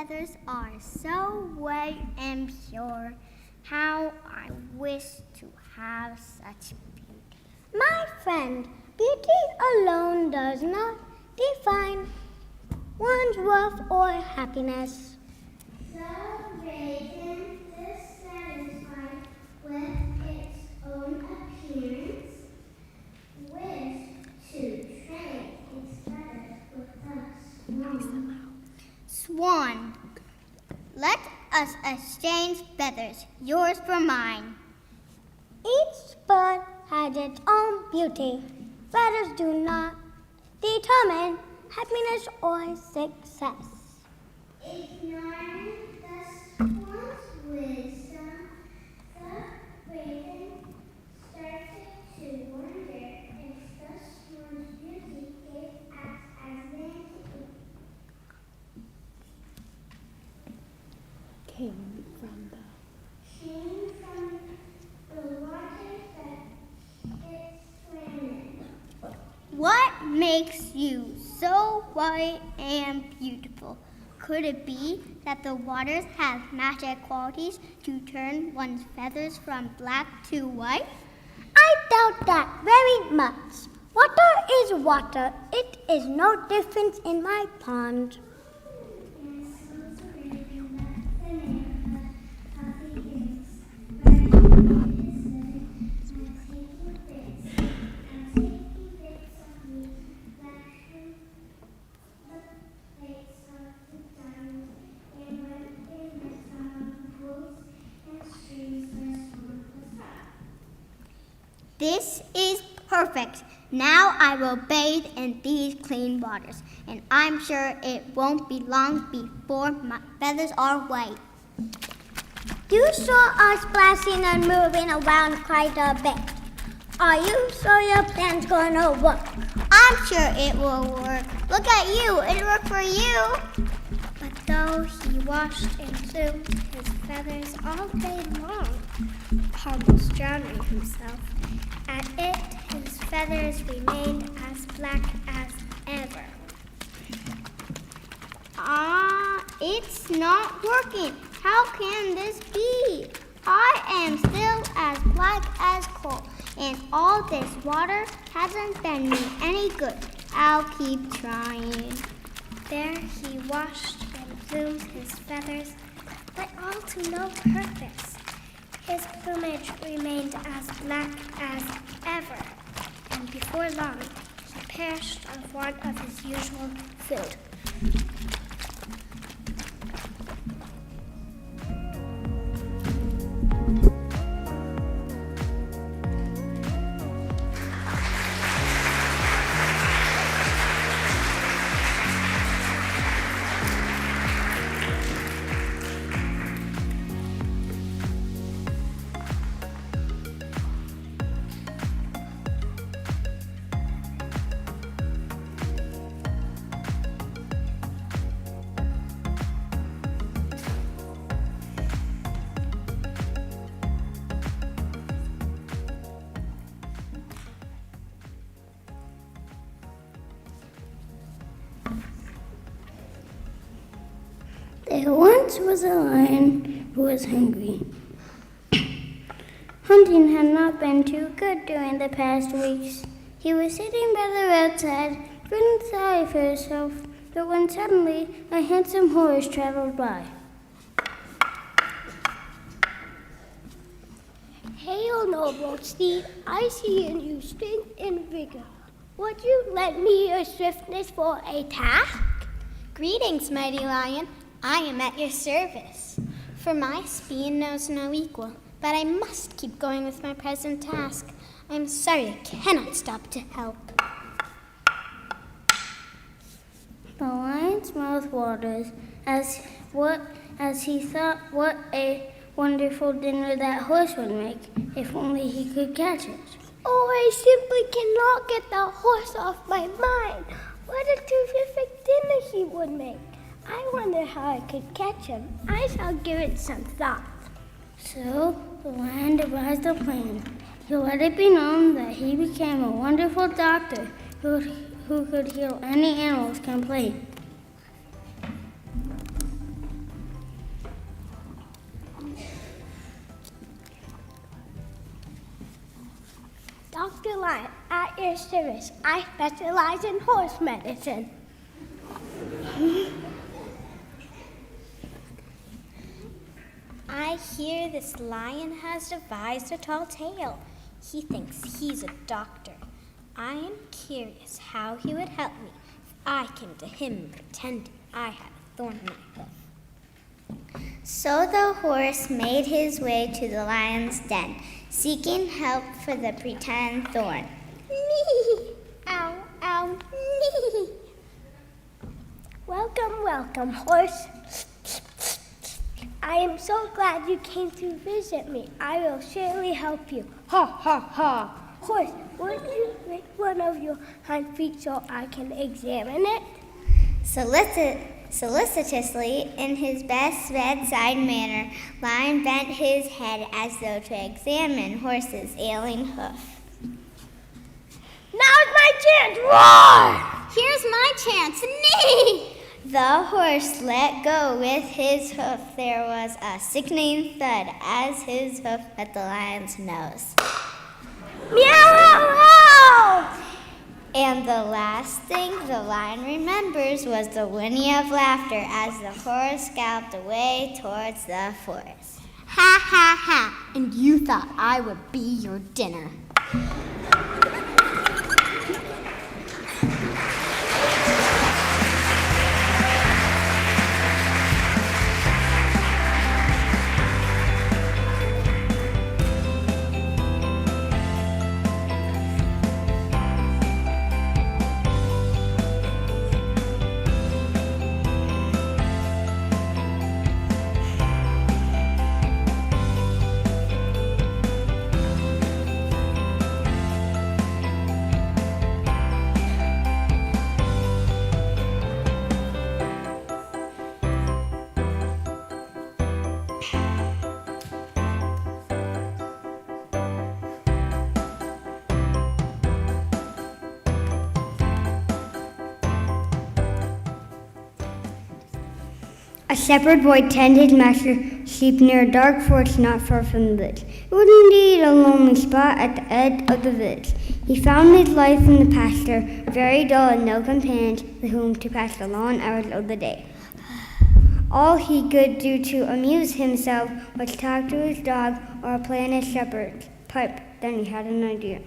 feathers are so white and pure. How I wish to have such beauty. My friend, beauty alone does not define one's worth or happiness. The raven is satisfied with its own appearance, wish to trade its feathers with us. Swan, let us exchange feathers, yours for mine. Each bird has its own beauty. Feathers do not determine happiness or success. Ignoring the swan's wisdom, the raven started to wonder if the swan's beauty gave us as vanity. Came from the water that it swam in. What makes you so white and beautiful? Could it be that the waters have magic qualities to turn one's feathers from black to white? I doubt that very much. Water is water. It is no difference in my pond. This is perfect. Now I will bathe in these clean waters, and I'm sure it won't be long before my feathers are white. You saw us splashing and moving around quite a bit. Are you sure your plan's gonna work? I'm sure it will work. Look at you, it worked for you. But though he washed and plumed his feathers all day long, almost drowning himself, at it his feathers remained as black as ever. It's not working. How can this be? I am still as black as coal, and all this water hasn't done me any good. I'll keep trying. There he washed and plumed his feathers, but all to no purpose. His plumage remained as black as ever, and before long he perished of want of his usual food. There once was a lion who was hungry. Hunting had not been too good during the past weeks. He was sitting by the roadside, feeling sorry for himself, but when suddenly a handsome horse traveled by. Hail, noble steed, I see in you strength and vigor. Would you lend me your swiftness for a task? Greetings, mighty lion. I am at your service. For my speed knows no equal, but I must keep going with my present task. I'm sorry I cannot stop to help. The lion's mouth waters as he thought what a wonderful dinner that horse would make, if only he could catch it. Oh, I simply cannot get the horse off my mind. What a terrific dinner he would make. I wonder how I could catch him. I shall give it some thought. So the lion devised a plan. He let it be known that he became a wonderful doctor who could heal any animal's complaint. Dr. Lion, at your service. I specialize in horse medicine. I hear this lion has devised a tall tale. He thinks he's a doctor. I am curious how he would help me if I came to him pretending I had a thorn in my hoof. So the horse made his way to the lion's den, seeking help for the pretend thorn. Nee! Ow, ow, nee! Welcome, horse. I am so glad you came to visit me. I will surely help you. Ha, ha, ha. Horse, would you break one of your hind feet so I can examine it? Solicitously, in his best bedside manner, Lion bent his head as though to examine Horse's ailing hoof. Now's my chance! Roar! Here's my chance, nee! The horse let go with his hoof. There was a sickening thud as his hoof met the lion's nose. Meow! And the last thing the lion remembers was the whinny of laughter as the horse galloped away towards the forest. Ha ha ha! And you thought I would be your dinner. A shepherd boy tended master's sheep near a dark forest not far from the village. It was indeed a lonely spot at the edge of the village. He found his life in the pasture very dull and no companions with whom to pass the long hours of the day. All he could do to amuse himself was talk to his dog or play on his shepherd's pipe. Then he had an idea.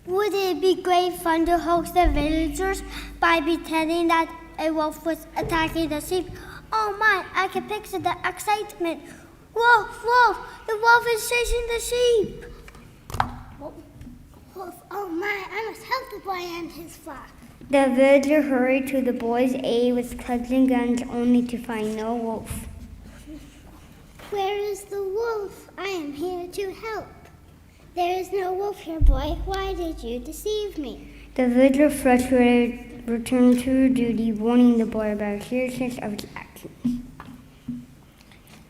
Would it be great fun to hoax the villagers by pretending that a wolf was attacking the sheep? Oh my, I can picture the excitement. Wolf, wolf, the wolf is chasing the sheep. Wolf, oh my, I must help the boy and his flock. The villager hurried to the boy's aid with clubs and guns only to find no wolf. Where is the wolf? I am here to help. There is no wolf here, boy. Why did you deceive me? The villager, frustrated, returned to her duty, warning the boy about the seriousness of his actions.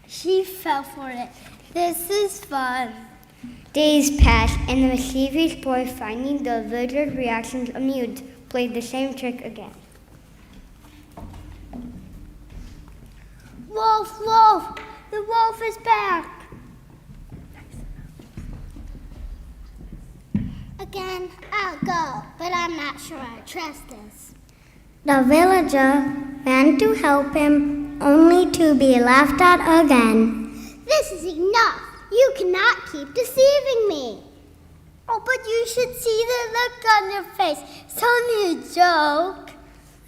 She fell for it. This is fun. Days passed, and the mischievous boy, finding the villager's reactions amused, played the same trick again. Wolf, wolf, the wolf is back. Again, I'll go, but I'm not sure I trust this. The villager ran to help him, only to be laughed at again. This is enough. You cannot keep deceiving me. Oh, but you should see the look on your face. It's only a joke.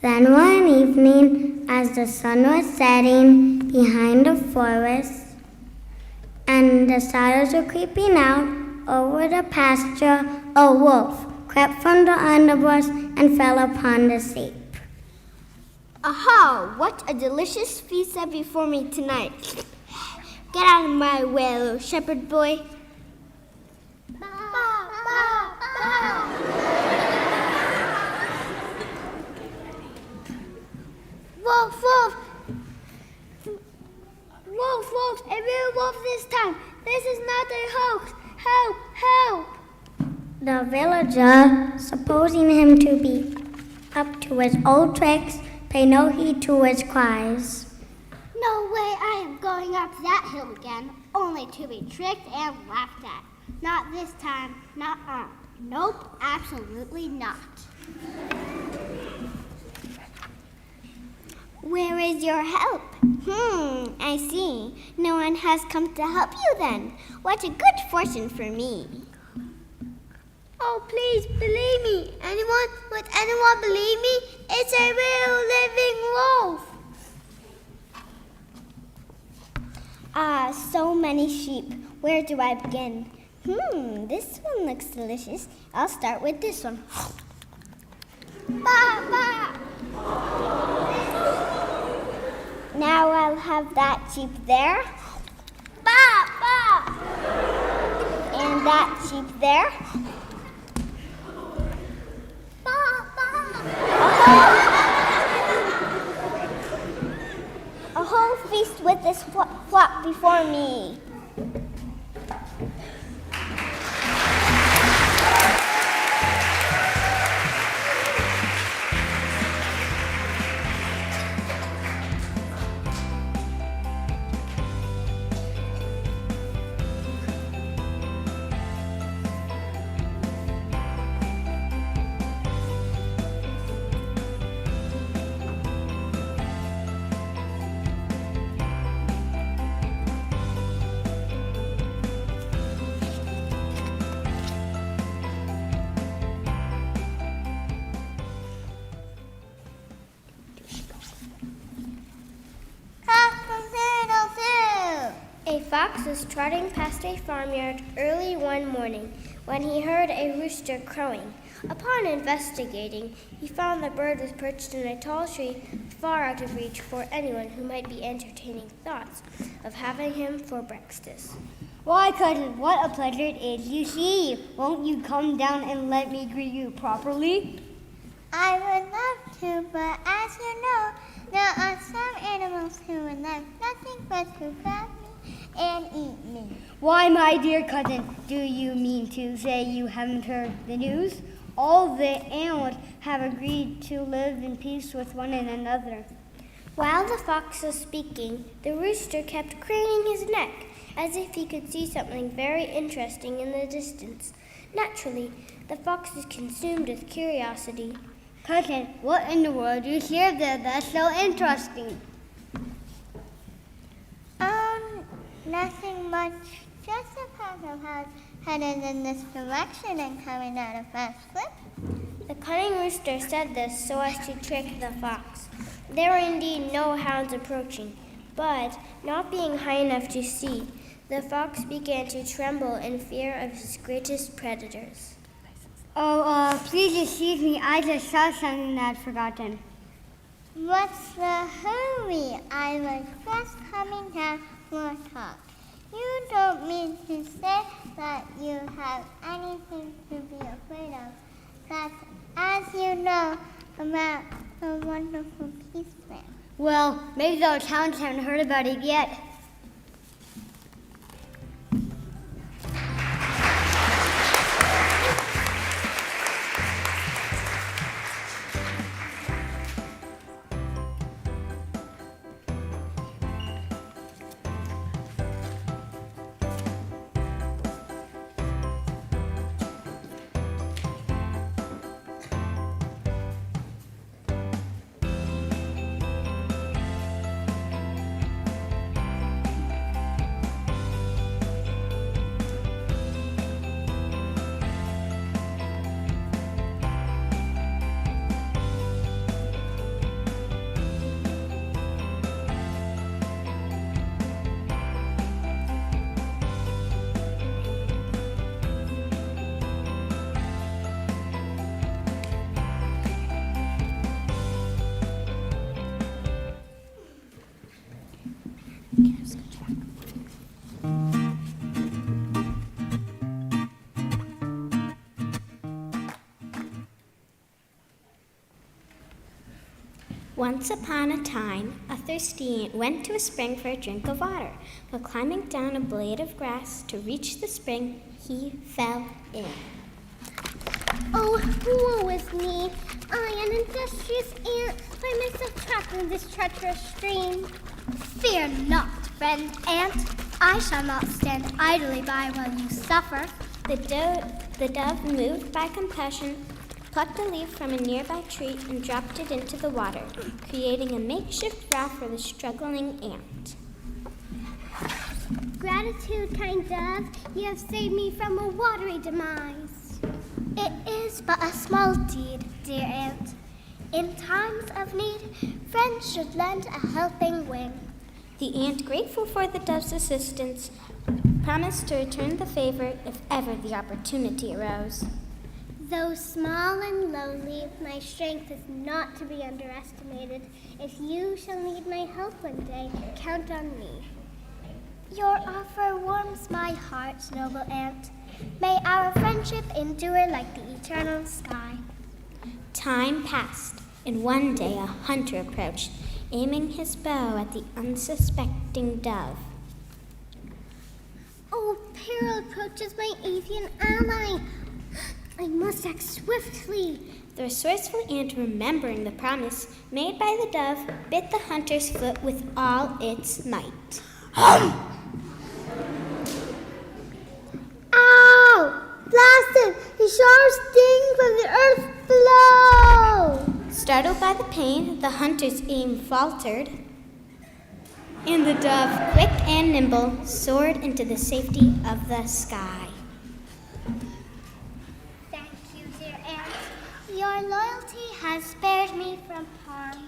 Then one evening, as the sun was setting behind the forest, and the shadows were creeping out over the pasture, a wolf crept from the underbrush and fell upon the sheep. Aha! What a delicious feast set before me tonight. Get out of my way, little shepherd boy. Wolf, wolf! Wolf, wolf! A real wolf this time! This is not a hoax! Help! Help! The villager, supposing him to be up to his old tricks, paid no heed to his cries. No way I am going up that hill again, only to be tricked and laughed at. Not this time. Nuh-uh. Nope, absolutely not. Where is your help? I see. No one has come to help you then. What a good fortune for me. Oh, please believe me. Would anyone believe me? It's a real living loaf. So many sheep. Where do I begin? This one looks delicious. I'll start with this one. Ba, ba. Now I'll have that sheep there. Ba, ba. And that sheep there. Ba, ba. A whole feast with this flock before me. A fox was trotting past a farmyard early one morning when he heard a rooster crowing. Upon investigating, he found the bird was perched in a tall tree far out of reach for anyone who might be entertaining thoughts of having him for breakfast. Why, cousin, what a pleasure it is you see. Won't you come down and let me greet you properly? I would love to, but as you know, there are some animals who would like nothing but to grab me and eat me. Why, my dear cousin, do you mean to say you haven't heard the news? All the animals have agreed to live in peace with one another. While the fox was speaking, the rooster kept craning his neck as if he could see something very interesting in the distance. Naturally, the fox was consumed with curiosity. Cousin, what in the world do you hear there that's so interesting? Nothing much. Just a pack of hounds headed in this direction and coming at a fast clip. The cunning rooster said this so as to trick the fox. There were indeed no hounds approaching, but not being high enough to see, the fox began to tremble in fear of his greatest predators. Please excuse me. I just saw something that I'd forgotten. What's the hurry? I was just coming down for talk. You don't mean to say that you have anything to be afraid of. That's, as you know, about the wonderful peace plan. Well, maybe those hounds haven't heard about it yet. Once upon a time, a thirsty ant went to a spring for a drink of water, but climbing down a blade of grass to reach the spring, he fell in. Oh, woe is me! I, an industrious ant, find myself trapped in this treacherous stream. Fear not, friend ant. I shall not stand idly by while you suffer. The dove, moved by compassion, plucked a leaf from a nearby tree and dropped it into the water, creating a makeshift raft for the struggling ant. Gratitude, kind dove, you have saved me from a watery demise. It is but a small deed, dear ant. In times of need, friends should lend a helping wing. The ant, grateful for the dove's assistance, promised to return the favor if ever the opportunity arose. Though small and lowly, my strength is not to be underestimated. If you shall need my help one day, count on me. Your offer warms my heart, noble ant. May our friendship endure like the eternal sky. Time passed, and one day a hunter approached, aiming his bow at the unsuspecting dove. Oh, peril approaches my avian ally. I must act swiftly. The resourceful ant, remembering the promise made by the dove, bit the hunter's foot with all its might. Ow! Blasted! The sharp sting from the earth below! Startled by the pain, the hunter's aim faltered, and the dove, quick and nimble, soared into the safety of the sky. Thank you, dear ant. Your loyalty has spared me from harm.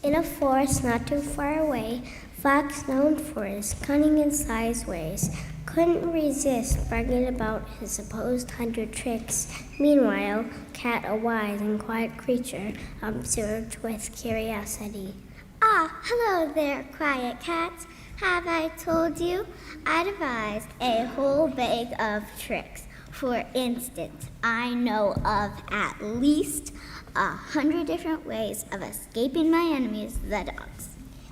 In a forest not too far away, Fox, known for his cunning and sly ways, couldn't resist bragging about his supposed 100 tricks. Meanwhile, Cat, a wise and quiet creature, observed with curiosity. Ah, hello there, quiet cats. Have I told you? I devised a whole bag of tricks. For instance, I know of at least 100 different ways of escaping my enemies, the dogs.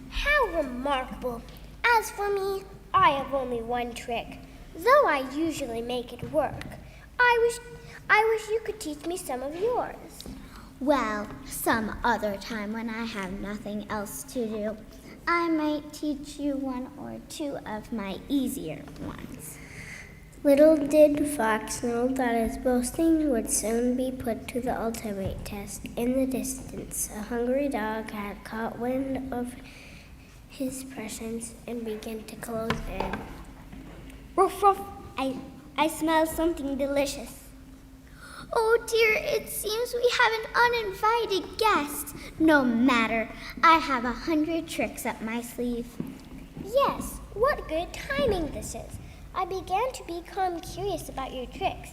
How remarkable. As for me, I have only one trick, though I usually make it work. I wish you could teach me some of yours. Well, some other time when I have nothing else to do, I might teach you one or two of my easier ones. Little did Fox know that his boasting would soon be put to the ultimate test. In the distance, a hungry dog had caught wind of his presence and began to close in. Ruff, ruff, I smell something delicious. Oh dear, it seems we have an uninvited guest. No matter, I have 100 tricks up my sleeve. Yes, what good timing this is. I began to become curious about your tricks.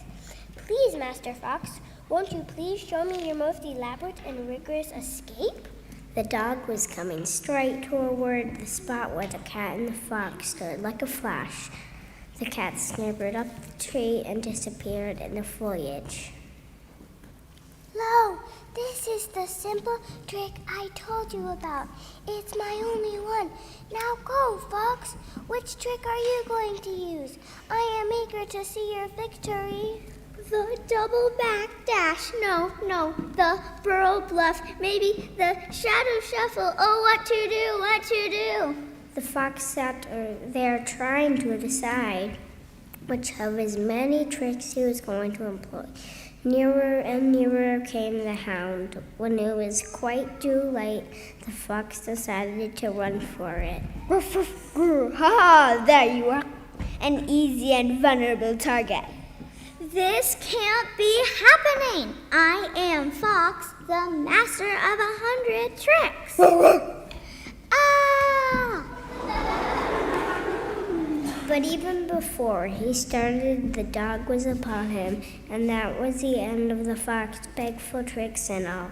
Please, Master Fox, won't you please show me your most elaborate and rigorous escape? The dog was coming straight toward the spot where the cat and the fox stood like a flash. The cat scampered up the tree and disappeared in the foliage. Lo, this is the simple trick I told you about. It's my only one. Now go, Fox. Which trick are you going to use? I am eager to see your victory. The double back dash. No, the burrow bluff. Maybe the shadow shuffle. Oh, what to do? The fox sat there trying to decide which of his many tricks he was going to employ. Nearer and nearer came the hound. When it was quite too late, the fox decided to run for it. Ruff, ruff, grr. Ha, there you are. An easy and vulnerable target. This can't be happening. I am Fox, the master of 100 tricks. Ah! But even before he started, the dog was upon him, and that was the end of the fox, begged for tricks and all.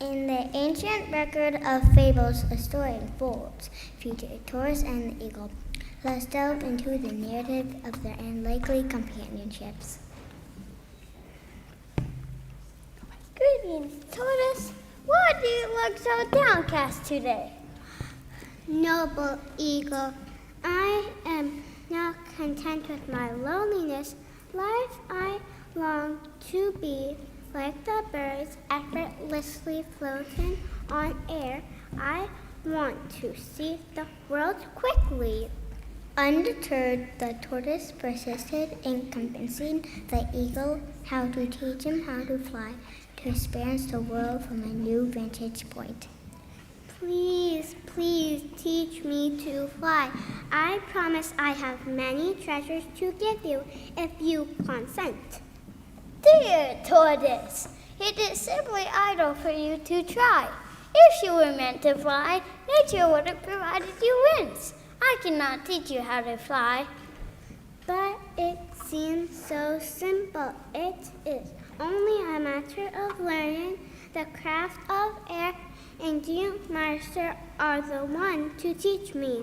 In the ancient record of Fables, a story unfolds, featuring a tortoise and the eagle. Let's delve into the narrative of their unlikely companionships. Greetings, tortoise. Why do you look so downcast today? Noble eagle, I am not content with my loneliness. Life I long to be like the birds effortlessly floating on air. I want to see the world quickly. Undeterred, the tortoise persisted in convincing the eagle how to teach him how to fly, to experience the world from a new vantage point. Please, please teach me to fly. I promise I have many treasures to give you if you consent. Dear tortoise, it is simply idle for you to try. If you were meant to fly, nature would have provided you wings. I cannot teach you how to fly. But it seems so simple. It is only a matter of learning the craft of air, and you, master, are the one to teach me.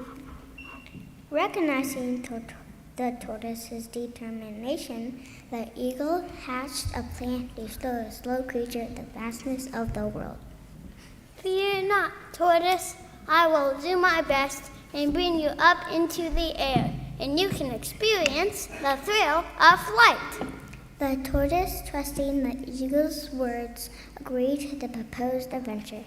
Recognizing the tortoise's determination, the eagle hatched a plan to show the slow creature the vastness of the world. Fear not, tortoise. I will do my best and bring you up into the air, and you can experience the thrill of flight. The tortoise, trusting the eagle's words, agreed to the proposed adventure.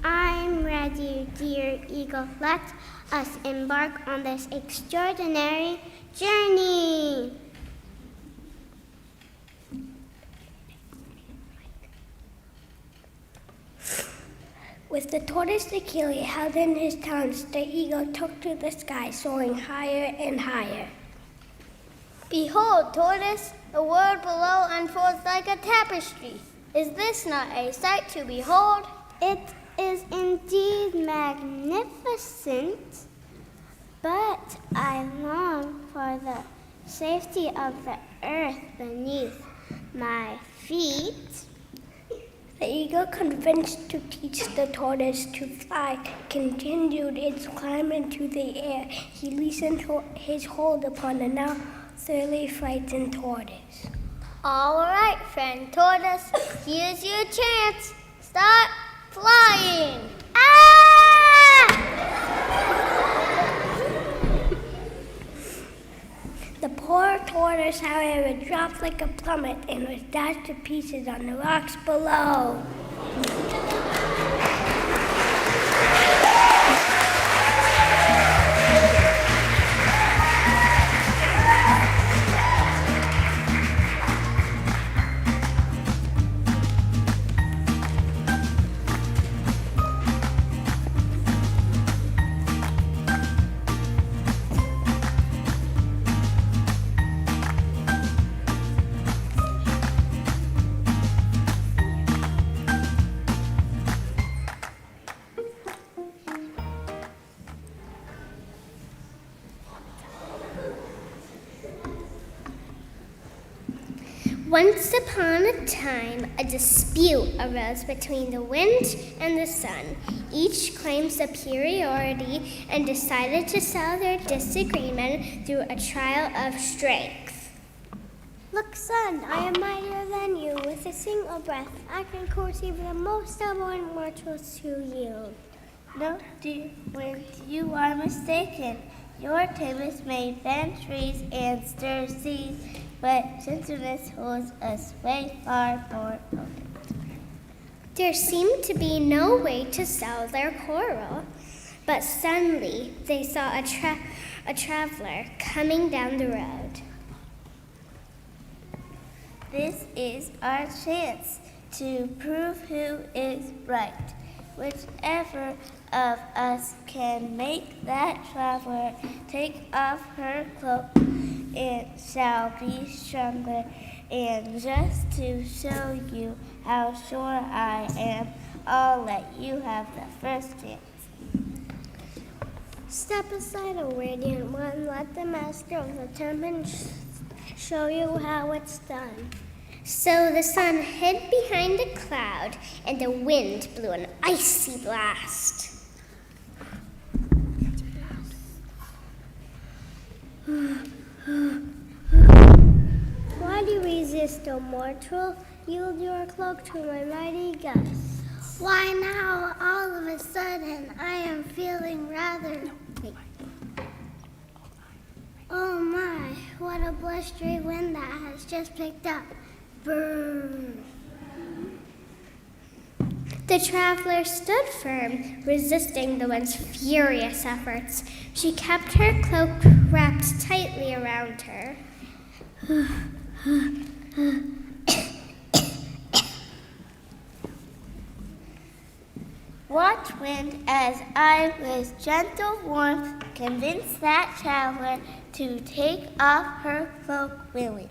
I'm ready, dear eagle. Let us embark on this extraordinary journey. With the tortoise securely held in his talons, the eagle took to the sky, soaring higher and higher. Behold, tortoise, the world below unfolds like a tapestry. Is this not a sight to behold? It is indeed magnificent, but I long for the safety of the earth beneath my feet. The eagle, convinced to teach the tortoise to fly, continued its climb into the air. He loosened his hold upon the now thoroughly frightened tortoise. All right, friend tortoise, here's your chance. Start flying. The poor tortoise, however, dropped like a plummet and was dashed to pieces on the rocks below. Once upon a time, a dispute arose between the wind and the sun. Each claimed superiority and decided to settle their disagreement through a trial of strength. Look, son, I am mightier than you. With a single breath, I can cause even the most stubborn mortals to yield. No, dear wind, you are mistaken. Your tempest may bend trees and stir seas, but gentleness holds us way far more open. There seemed to be no way to sell their coral, but suddenly they saw a traveler coming down the road. This is our chance to prove who is right. Whichever of us can make that traveler take off her cloak, it shall be stronger. And just to show you how sure I am, I'll let you have the first chance. Step aside, O radiant one. Let the master of the tournament show you how it's done. So the sun hid behind a cloud, and the wind blew an icy blast. Why do you resist, O mortal? Yield your cloak to my mighty gusts. Why now, all of a sudden, I am feeling rather... Oh my, what a blustery wind that has just picked up. Brrr. The traveler stood firm, resisting the wind's furious efforts. She kept her cloak wrapped tightly around her. Watch wind as I with gentle warmth convince that traveler to take off her cloak willingly.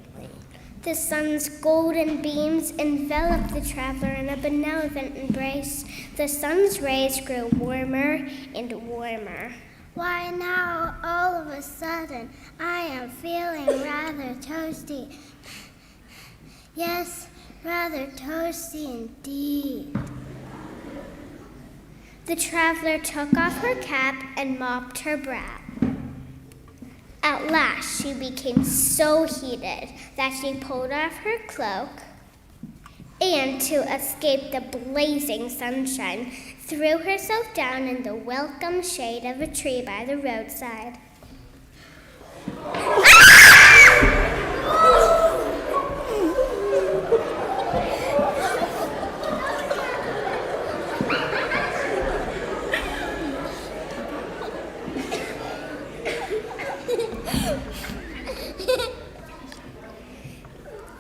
The sun's golden beams enveloped the traveler in a benevolent embrace. The sun's rays grew warmer and warmer. Why now, all of a sudden, I am feeling rather toasty. Yes, rather toasty indeed. The traveler took off her cap and mopped her brow. At last, she became so heated that she pulled off her cloak and, to escape the blazing sunshine, threw herself down in the welcome shade of a tree by the roadside.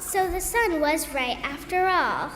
So the sun was right after all.